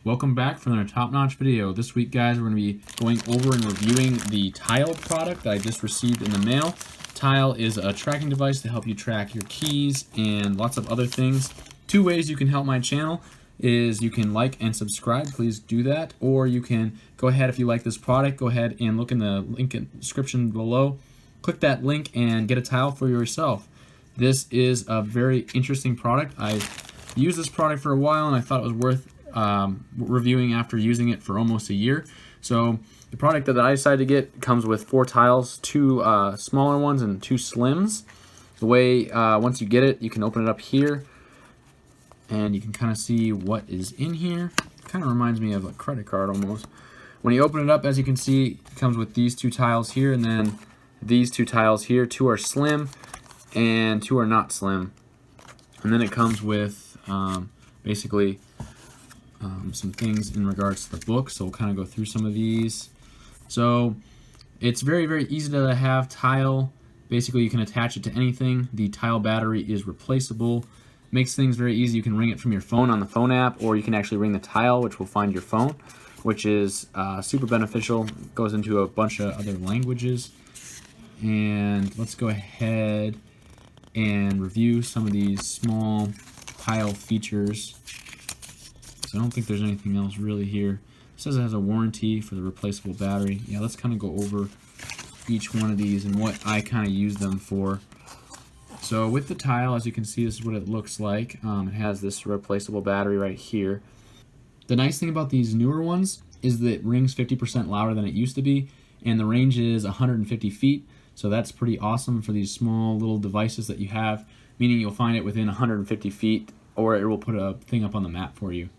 Welcome back for another TopNotch video. This week, guys, we're going to be going over and reviewing the Tile product that I just received in the mail. Tile is a tracking device to help you track your keys and lots of other things. Two ways you can help my channel is you can like and subscribe. Please do that. Or you can go ahead, if you like this product, go ahead and look in the link in the description below. Click that link and get a tile for yourself. This is a very interesting product. I've used this product for a while and I thought it was worth reviewing after using it for almost a year. So the product that I decided to get comes with 4 tiles, 2 smaller ones and 2 slims. The way once you get it, you can open it up here and you can kind of see what is in here. Kind of reminds me of a credit card almost. When you open it up, as you can see, it comes with these 2 tiles here and then these 2 tiles here. 2 are slim and 2 are not slim. And then it comes with basically some things in regards to the book, so we'll kind of go through some of these. So it's very, very easy to have tile. Basically, you can attach it to anything. The tile battery is replaceable. Makes things very easy. You can ring it from your phone on the phone app, or you can actually ring the tile, which will find your phone, which is super beneficial. It goes into a bunch of other languages. And let's go ahead and review some of these small tile features. So I don't think there's anything else really here. It says it has a warranty for the replaceable battery. Yeah, let's kind of go over each one of these and what I kind of use them for. So with the tile, as you can see, this is what it looks like. It has this replaceable battery right here. The nice thing about these newer ones is that it rings 50% louder than it used to be, and the range is 150 feet. So that's pretty awesome for these small little devices that you have, meaning you'll find it within 150 feet, or it will put a thing up on the map for you.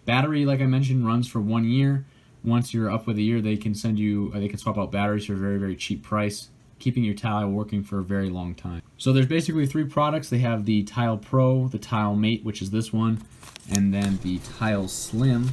Battery, like I mentioned, runs for 1 year. Once you're up with a year, they can send you, they can swap out batteries for a very, very cheap price, keeping your tile working for a very long time. So there's basically 3 products. They have the Tile Pro, the Tile Mate, which is this one, and then the Tile Slim.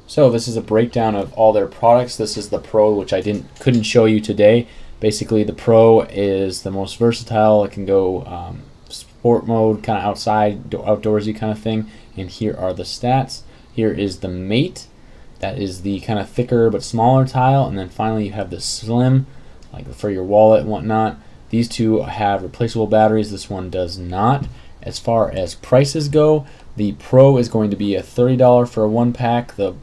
So this is a breakdown of all their products. This is the Pro, which I couldn't show you today. Basically, the Pro is the most versatile. It can go sport mode, kind of outside, outdoorsy kind of thing. And here are the stats. Here is the Mate. That is the kind of thicker but smaller tile. And then finally you have the Slim, like for your wallet and whatnot. These 2 have replaceable batteries. This one does not. As far as prices go, the Pro is going to be a $30 for a 1-pack. The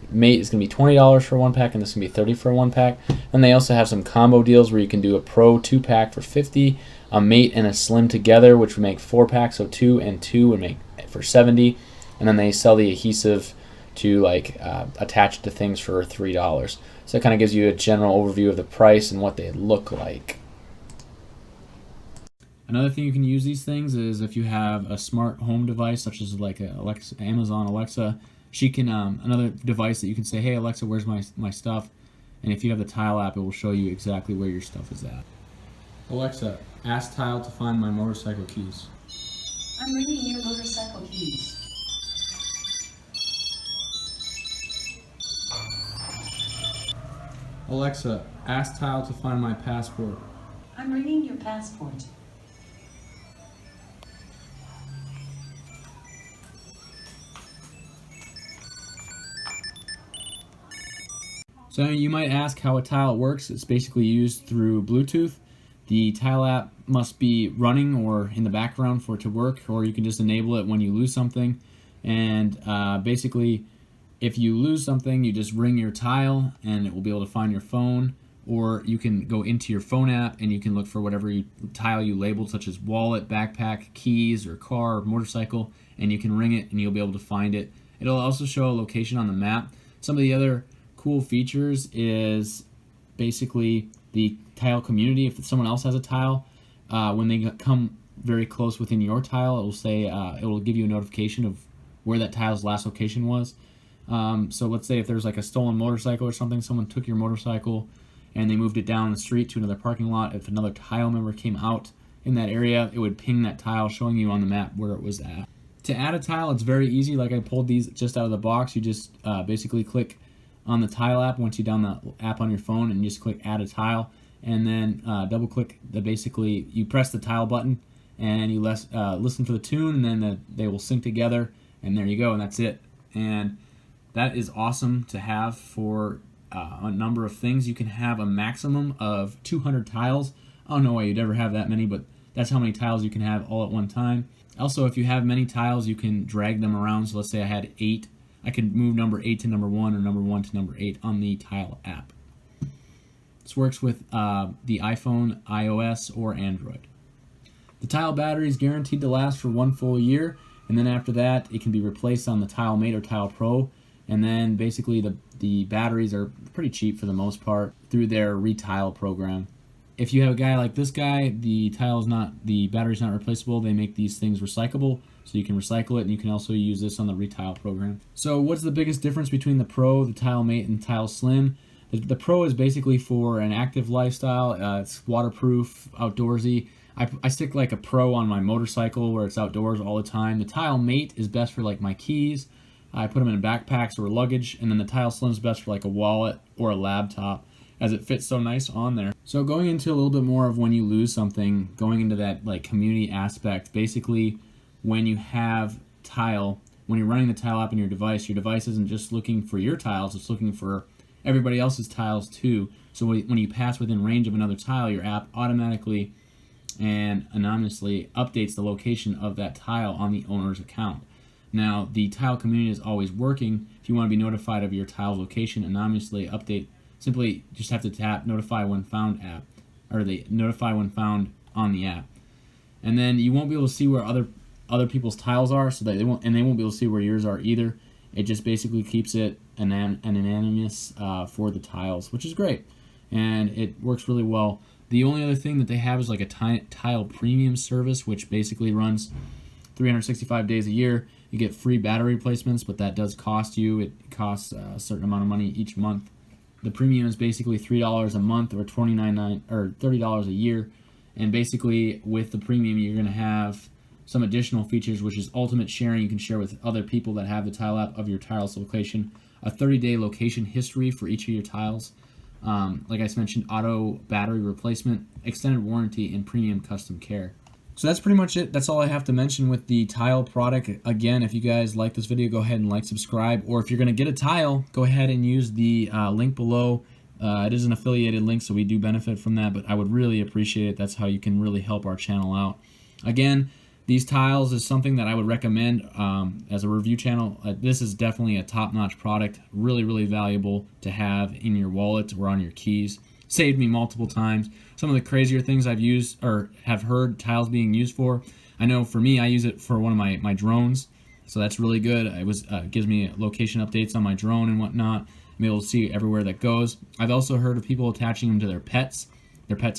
Mate is going to be $20 for a 1-pack, and this is going to be $30 for a 1-pack. And they also have some combo deals where you can do a Pro 2-pack for $50, a Mate and a Slim together, which would make 4-packs, so 2 and 2 would make for $70. And then they sell the adhesive to like attach to things for $3. So it kind of gives you a general overview of the price and what they look like. Another thing you can use these things is if you have a smart home device, such as like a Amazon Alexa. She can another device that you can say, "Hey Alexa, where's my stuff?" And if you have the Tile app, it will show you exactly where your stuff is at. Alexa, ask Tile to find my motorcycle keys. I'm ringing your motorcycle keys. Alexa, ask Tile to find my passport. I'm ringing your passport. So you might ask how a tile works. It's basically used through Bluetooth. The Tile app must be running or in the background for it to work, or you can just enable it when you lose something. And basically, if you lose something, you just ring your tile and it will be able to find your phone, or you can go into your phone app and you can look for whatever tile you labeled, such as wallet, backpack, keys, or car, or motorcycle, and you can ring it and you'll be able to find it. It'll also show a location on the map. Some of the other cool features is basically the tile community. If someone else has a tile, when they come very close within your tile, it will say it will give you a notification of where that tile's last location was. So let's say if there's like a stolen motorcycle or something, someone took your motorcycle and they moved it down the street to another parking lot. If another tile member came out in that area, it would ping that tile, showing you on the map where it was at. To add a tile, it's very easy. Like I pulled these just out of the box. You just basically click on the Tile app once you download the app on your phone, and you just click Add a Tile, and then double click basically you press the tile button and you listen for the tune, and then they will sync together, and there you go, and that's it. and that is awesome to have for a number of things. You can have a maximum of 200 tiles. I don't know why you'd ever have that many, but that's how many tiles you can have all at one time. Also, if you have many tiles, you can drag them around. So let's say I had 8. I could move number 8 to number 1 or number 1 to number 8 on the tile app. This works with the iPhone, iOS, or Android. The tile battery is guaranteed to last for 1 full year, and then after that, it can be replaced on the Tile Mate or Tile Pro. And then basically the batteries are pretty cheap for the most part through their retile program. If you have a guy like this guy, the battery's not replaceable. They make these things recyclable, so you can recycle it, and you can also use this on the retile program. So what's the biggest difference between the Pro, the Tile Mate, and Tile Slim? The Pro is basically for an active lifestyle. It's waterproof, outdoorsy. I stick like a Pro on my motorcycle where it's outdoors all the time. The Tile Mate is best for like my keys. I put them in backpacks or luggage, and then the Tile Slim is best for like a wallet or a laptop, as it fits so nice on there. So going into a little bit more of when you lose something, going into that like community aspect, basically when you have tile, when you're running the tile app in your device isn't just looking for your tiles, it's looking for everybody else's tiles too. So when you pass within range of another tile, your app automatically and anonymously updates the location of that tile on the owner's account. Now, the tile community is always working. If you want to be notified of your tile's location, anonymously update, simply just have to tap Notify When Found app, or the Notify When Found on the app. And then you won't be able to see where other people's tiles are, so that they won't be able to see where yours are either. It just basically keeps it anonymous for the tiles, which is great, and it works really well. The only other thing that they have is like a tile premium service, which basically runs 365 days a year. You get free battery replacements, but that does cost you. It costs a certain amount of money each month. The premium is basically $3 a month or $30 a year, and basically with the premium you're going to have some additional features, which is ultimate sharing. You can share with other people that have the tile app of your tile's location, a 30-day location history for each of your tiles. Like I mentioned, auto battery replacement, extended warranty, and premium custom care. So that's pretty much it. That's all I have to mention with the tile product. Again, if you guys like this video, go ahead and like, subscribe, or if you're going to get a tile, go ahead and use the link below. It is an affiliated link, so we do benefit from that, but I would really appreciate it. That's how you can really help our channel out. Again, these tiles is something that I would recommend as a review channel. This is definitely a top-notch product, really, really valuable to have in your wallet or on your keys. Saved me multiple times. Some of the crazier things I've used or have heard tiles being used for. I know for me, I use it for one of my drones, so that's really good. It gives me location updates on my drone and whatnot. I'm able to see everywhere that goes. I've also heard of people attaching them to their pet's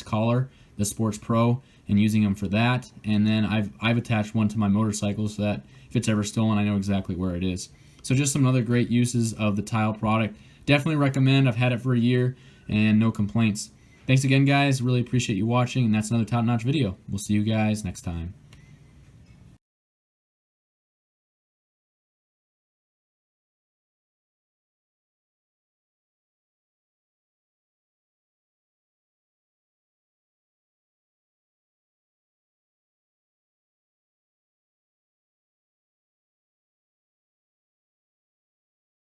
collar, the Sports Pro, and using them for that. And then I've attached one to my motorcycle so that if it's ever stolen, I know exactly where it is. So just some other great uses of the tile product. Definitely recommend. I've had it for a year and no complaints. Thanks again, guys. Really appreciate you watching, and that's another top-notch video. We'll see you guys next time.